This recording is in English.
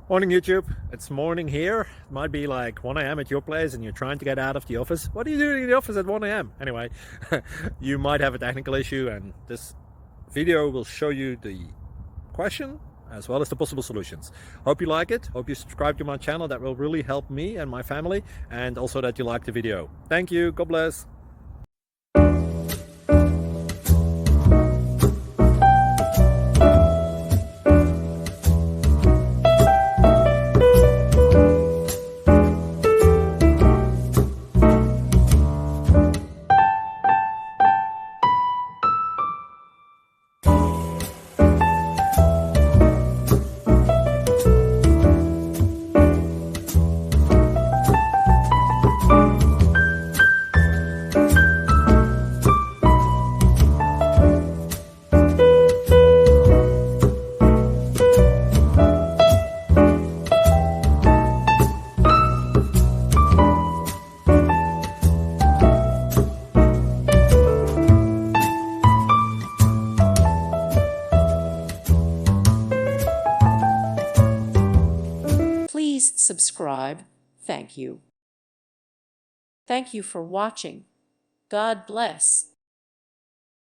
Morning YouTube, it's morning here. It might be like 1 a.m. at your place and you're trying to get out of the office. What are you doing in the office at 1 a.m.? Anyway, you might have a technical issue and this video will show you the question as well as the possible solutions. Hope you like it, hope you subscribe to my channel. That will really help me and my family, and also that you like the video. Thank you, God bless. Please subscribe. Thank you. Thank you for watching. God bless.